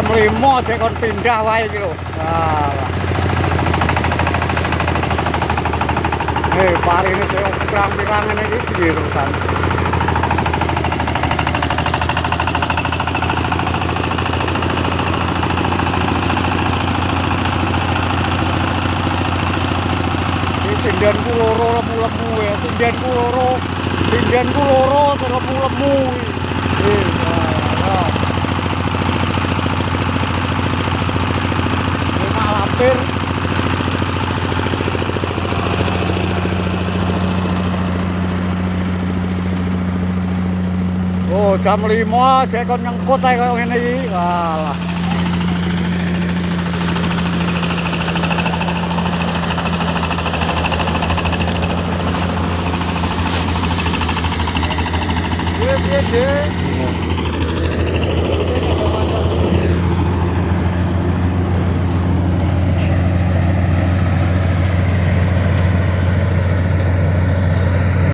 5 cek kon pindah wae iki lho. Parine cek pirang-pirang ngene iki piye terusan. Sindenku loro lemu-lemu ya, sindenku loro lemu-lemu. Lampir. Oh, jam 5 saya kon nyengkut ae koyo ngene iki. Walah. Piye,